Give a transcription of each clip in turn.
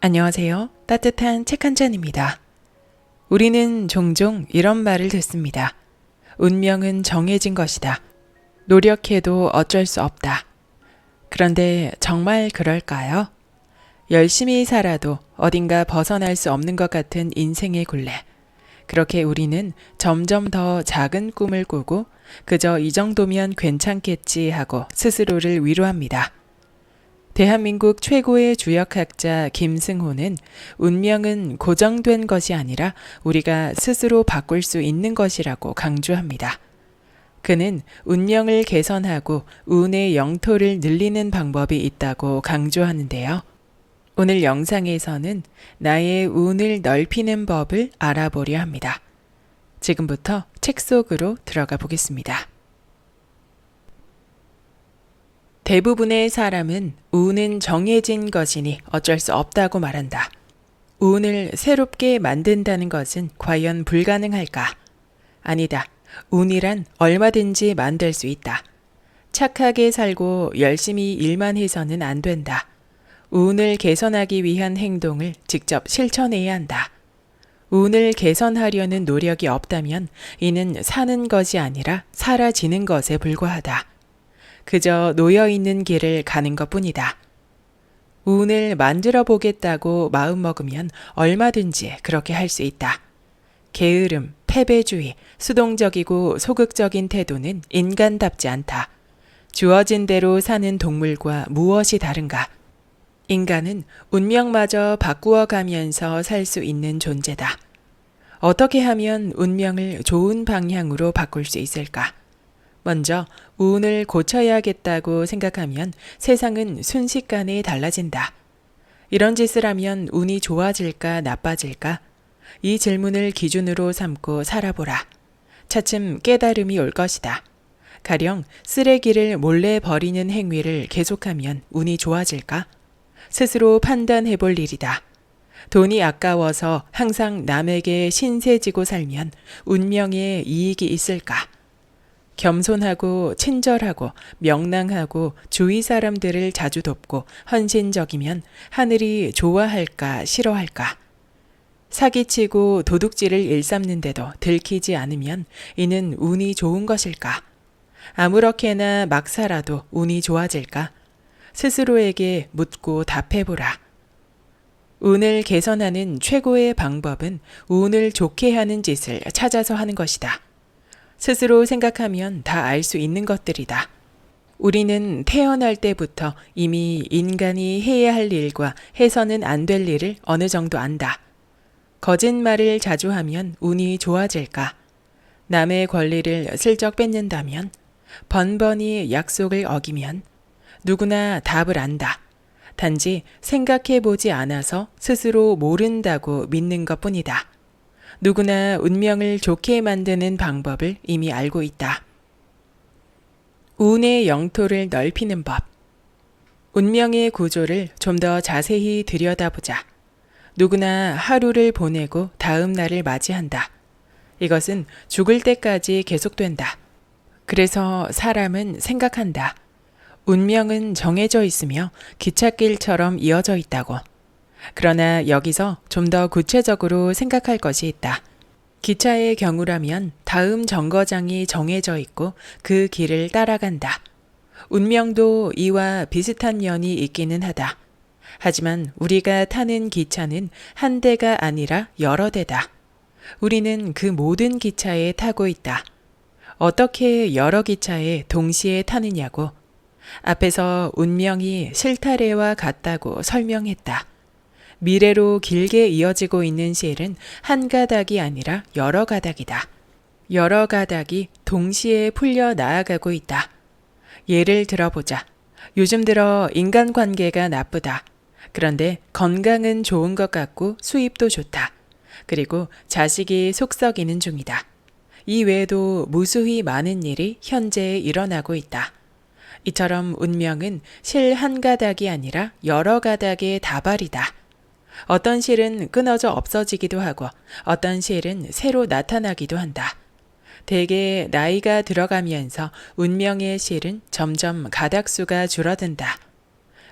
안녕하세요. 따뜻한 책 한 잔입니다. 우리는 종종 이런 말을 듣습니다. 운명은 정해진 것이다. 노력해도 어쩔 수 없다. 그런데 정말 그럴까요? 열심히 살아도 어딘가 벗어날 수 없는 것 같은 인생의 굴레. 그렇게 우리는 점점 더 작은 꿈을 꾸고 그저 이 정도면 괜찮겠지 하고 스스로를 위로합니다. 대한민국 최고의 주역학자 김승호는 운명은 고정된 것이 아니라 우리가 스스로 바꿀 수 있는 것이라고 강조합니다. 그는 운명을 개선하고 운의 영토를 늘리는 방법이 있다고 강조하는데요. 오늘 영상에서는 나의 운을 넓히는 법을 알아보려 합니다. 지금부터 책 속으로 들어가 보겠습니다. 대부분의 사람은 운은 정해진 것이니 어쩔 수 없다고 말한다. 운을 새롭게 만든다는 것은 과연 불가능할까? 아니다. 운이란 얼마든지 만들 수 있다. 착하게 살고 열심히 일만 해서는 안 된다. 운을 개선하기 위한 행동을 직접 실천해야 한다. 운을 개선하려는 노력이 없다면 이는 사는 것이 아니라 사라지는 것에 불과하다. 그저 놓여있는 길을 가는 것뿐이다. 운을 만들어 보겠다고 마음먹으면 얼마든지 그렇게 할 수 있다. 게으름, 패배주의, 수동적이고 소극적인 태도는 인간답지 않다. 주어진 대로 사는 동물과 무엇이 다른가? 인간은 운명마저 바꾸어 가면서 살 수 있는 존재다. 어떻게 하면 운명을 좋은 방향으로 바꿀 수 있을까? 먼저 운을 고쳐야겠다고 생각하면 세상은 순식간에 달라진다. 이런 짓을 하면 운이 좋아질까 나빠질까? 이 질문을 기준으로 삼고 살아보라. 차츰 깨달음이 올 것이다. 가령 쓰레기를 몰래 버리는 행위를 계속하면 운이 좋아질까? 스스로 판단해 볼 일이다. 돈이 아까워서 항상 남에게 신세지고 살면 운명에 이익이 있을까? 겸손하고 친절하고 명랑하고 주위 사람들을 자주 돕고 헌신적이면 하늘이 좋아할까 싫어할까? 사기치고 도둑질을 일삼는데도 들키지 않으면 이는 운이 좋은 것일까? 아무렇게나 막 살아도 운이 좋아질까? 스스로에게 묻고 답해보라. 운을 개선하는 최고의 방법은 운을 좋게 하는 짓을 찾아서 하는 것이다. 스스로 생각하면 다 알 수 있는 것들이다. 우리는 태어날 때부터 이미 인간이 해야 할 일과 해서는 안 될 일을 어느 정도 안다. 거짓말을 자주 하면 운이 좋아질까? 남의 권리를 슬쩍 뺏는다면? 번번이 약속을 어기면? 누구나 답을 안다. 단지 생각해보지 않아서 스스로 모른다고 믿는 것뿐이다. 누구나 운명을 좋게 만드는 방법을 이미 알고 있다. 운의 영토를 넓히는 법. 운명의 구조를 좀 더 자세히 들여다보자. 누구나 하루를 보내고 다음 날을 맞이한다. 이것은 죽을 때까지 계속된다. 그래서 사람은 생각한다. 운명은 정해져 있으며 기찻길처럼 이어져 있다고. 그러나 여기서 좀 더 구체적으로 생각할 것이 있다. 기차의 경우라면 다음 정거장이 정해져 있고 그 길을 따라간다. 운명도 이와 비슷한 면이 있기는 하다. 하지만 우리가 타는 기차는 한 대가 아니라 여러 대다. 우리는 그 모든 기차에 타고 있다. 어떻게 여러 기차에 동시에 타느냐고. 앞에서 운명이 실타래와 같다고 설명했다. 미래로 길게 이어지고 있는 실은 한 가닥이 아니라 여러 가닥이다. 여러 가닥이 동시에 풀려 나아가고 있다. 예를 들어보자. 요즘 들어 인간관계가 나쁘다. 그런데 건강은 좋은 것 같고 수입도 좋다. 그리고 자식이 속썩이는 중이다. 이 외에도 무수히 많은 일이 현재 일어나고 있다. 이처럼 운명은 실 한 가닥이 아니라 여러 가닥의 다발이다. 어떤 실은 끊어져 없어지기도 하고 어떤 실은 새로 나타나기도 한다. 대개 나이가 들어가면서 운명의 실은 점점 가닥수가 줄어든다.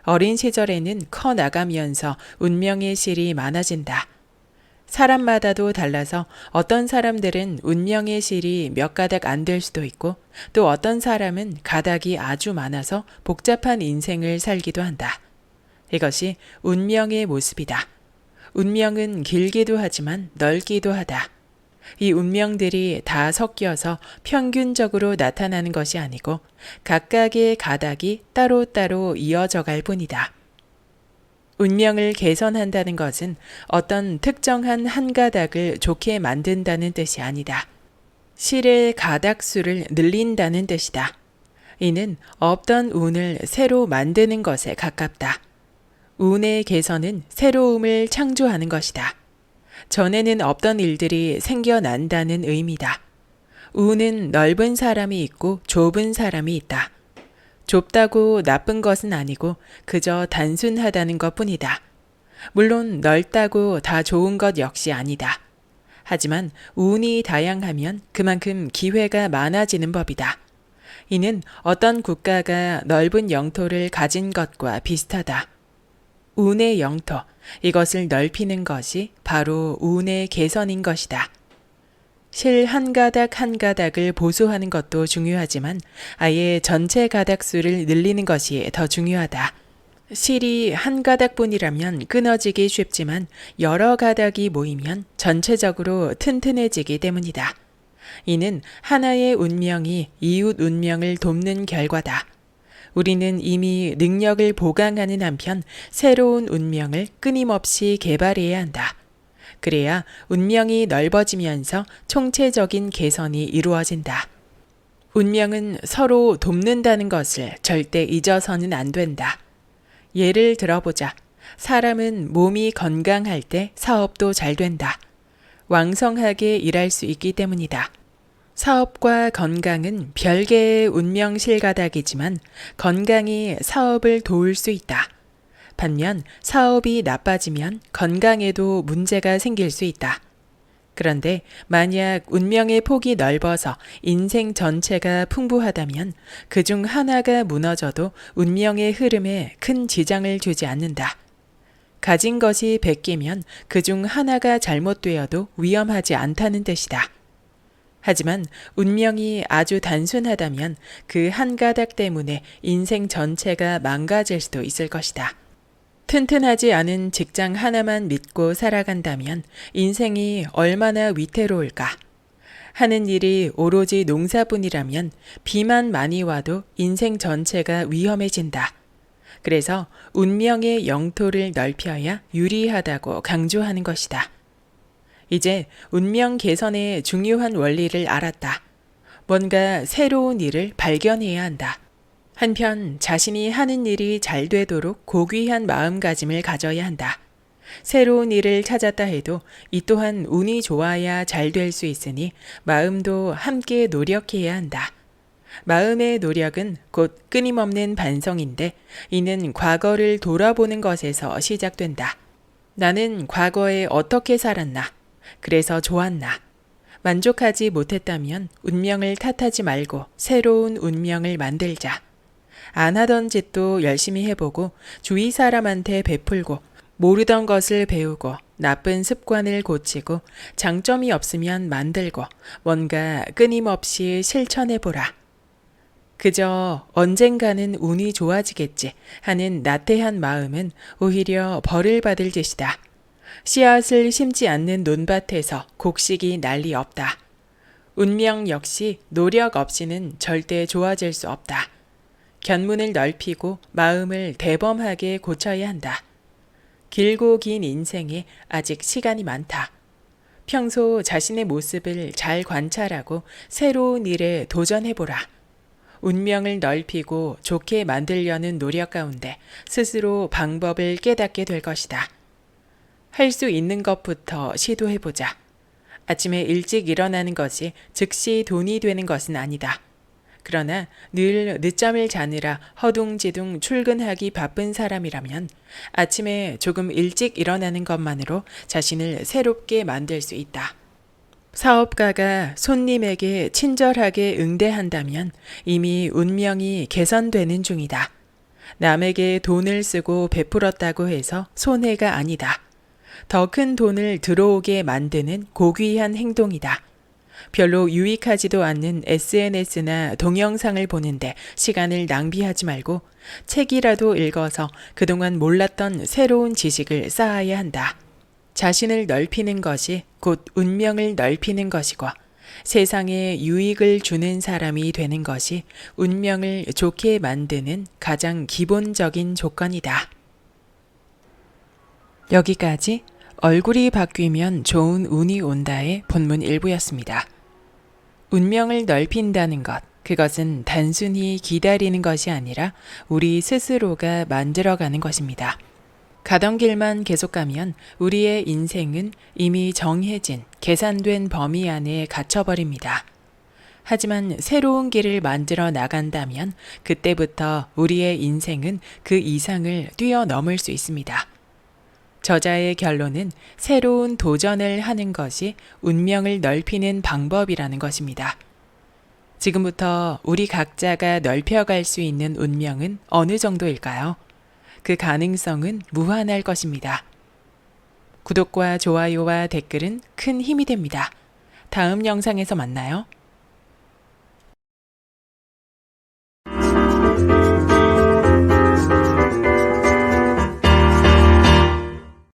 어린 시절에는 커 나가면서 운명의 실이 많아진다. 사람마다도 달라서 어떤 사람들은 운명의 실이 몇 가닥 안 될 수도 있고 또 어떤 사람은 가닥이 아주 많아서 복잡한 인생을 살기도 한다. 이것이 운명의 모습이다. 운명은 길기도 하지만 넓기도 하다. 이 운명들이 다 섞여서 평균적으로 나타나는 것이 아니고 각각의 가닥이 따로따로 이어져 갈 뿐이다. 운명을 개선한다는 것은 어떤 특정한 한 가닥을 좋게 만든다는 뜻이 아니다. 실의 가닥수를 늘린다는 뜻이다. 이는 없던 운을 새로 만드는 것에 가깝다. 운의 개선은 새로움을 창조하는 것이다. 전에는 없던 일들이 생겨난다는 의미다. 운은 넓은 사람이 있고 좁은 사람이 있다. 좁다고 나쁜 것은 아니고 그저 단순하다는 것뿐이다. 물론 넓다고 다 좋은 것 역시 아니다. 하지만 운이 다양하면 그만큼 기회가 많아지는 법이다. 이는 어떤 국가가 넓은 영토를 가진 것과 비슷하다. 운의 영토, 이것을 넓히는 것이 바로 운의 개선인 것이다. 실 한 가닥 한 가닥을 보수하는 것도 중요하지만 아예 전체 가닥 수를 늘리는 것이 더 중요하다. 실이 한 가닥뿐이라면 끊어지기 쉽지만 여러 가닥이 모이면 전체적으로 튼튼해지기 때문이다. 이는 하나의 운명이 이웃 운명을 돕는 결과다. 우리는 이미 능력을 보강하는 한편 새로운 운명을 끊임없이 개발해야 한다. 그래야 운명이 넓어지면서 총체적인 개선이 이루어진다. 운명은 서로 돕는다는 것을 절대 잊어서는 안 된다. 예를 들어보자. 사람은 몸이 건강할 때 사업도 잘 된다. 왕성하게 일할 수 있기 때문이다. 사업과 건강은 별개의 운명 실가닥이지만 건강이 사업을 도울 수 있다. 반면 사업이 나빠지면 건강에도 문제가 생길 수 있다. 그런데 만약 운명의 폭이 넓어서 인생 전체가 풍부하다면 그중 하나가 무너져도 운명의 흐름에 큰 지장을 주지 않는다. 가진 것이 100개면 그중 하나가 잘못되어도 위험하지 않다는 뜻이다. 하지만 운명이 아주 단순하다면 그 한 가닥 때문에 인생 전체가 망가질 수도 있을 것이다. 튼튼하지 않은 직장 하나만 믿고 살아간다면 인생이 얼마나 위태로울까? 하는 일이 오로지 농사뿐이라면 비만 많이 와도 인생 전체가 위험해진다. 그래서 운명의 영토를 넓혀야 유리하다고 강조하는 것이다. 이제 운명 개선의 중요한 원리를 알았다. 뭔가 새로운 일을 발견해야 한다. 한편 자신이 하는 일이 잘 되도록 고귀한 마음가짐을 가져야 한다. 새로운 일을 찾았다 해도 이 또한 운이 좋아야 잘 될 수 있으니 마음도 함께 노력해야 한다. 마음의 노력은 곧 끊임없는 반성인데 이는 과거를 돌아보는 것에서 시작된다. 나는 과거에 어떻게 살았나? 그래서 좋았나? 만족하지 못했다면 운명을 탓하지 말고 새로운 운명을 만들자. 안 하던 짓도 열심히 해보고 주위 사람한테 베풀고 모르던 것을 배우고 나쁜 습관을 고치고 장점이 없으면 만들고 뭔가 끊임없이 실천해보라. 그저 언젠가는 운이 좋아지겠지 하는 나태한 마음은 오히려 벌을 받을 짓이다. 씨앗을 심지 않는 논밭에서 곡식이 난리 없다. 운명 역시 노력 없이는 절대 좋아질 수 없다. 견문을 넓히고 마음을 대범하게 고쳐야 한다. 길고 긴 인생에 아직 시간이 많다. 평소 자신의 모습을 잘 관찰하고 새로운 일에 도전해보라. 운명을 넓히고 좋게 만들려는 노력 가운데 스스로 방법을 깨닫게 될 것이다. 할 수 있는 것부터 시도해보자. 아침에 일찍 일어나는 것이 즉시 돈이 되는 것은 아니다. 그러나 늘 늦잠을 자느라 허둥지둥 출근하기 바쁜 사람이라면 아침에 조금 일찍 일어나는 것만으로 자신을 새롭게 만들 수 있다. 사업가가 손님에게 친절하게 응대한다면 이미 운명이 개선되는 중이다. 남에게 돈을 쓰고 베풀었다고 해서 손해가 아니다. 더 큰 돈을 들어오게 만드는 고귀한 행동이다. 별로 유익하지도 않는 SNS나 동영상을 보는데 시간을 낭비하지 말고 책이라도 읽어서 그동안 몰랐던 새로운 지식을 쌓아야 한다. 자신을 넓히는 것이 곧 운명을 넓히는 것이고 세상에 유익을 주는 사람이 되는 것이 운명을 좋게 만드는 가장 기본적인 조건이다. 여기까지 얼굴이 바뀌면 좋은 운이 온다의 본문 일부였습니다. 운명을 넓힌다는 것, 그것은 단순히 기다리는 것이 아니라 우리 스스로가 만들어가는 것입니다. 가던 길만 계속 가면 우리의 인생은 이미 정해진, 계산된 범위 안에 갇혀버립니다. 하지만 새로운 길을 만들어 나간다면 그때부터 우리의 인생은 그 이상을 뛰어넘을 수 있습니다. 저자의 결론은 새로운 도전을 하는 것이 운명을 넓히는 방법이라는 것입니다. 지금부터 우리 각자가 넓혀갈 수 있는 운명은 어느 정도일까요? 그 가능성은 무한할 것입니다. 구독과 좋아요와 댓글은 큰 힘이 됩니다. 다음 영상에서 만나요.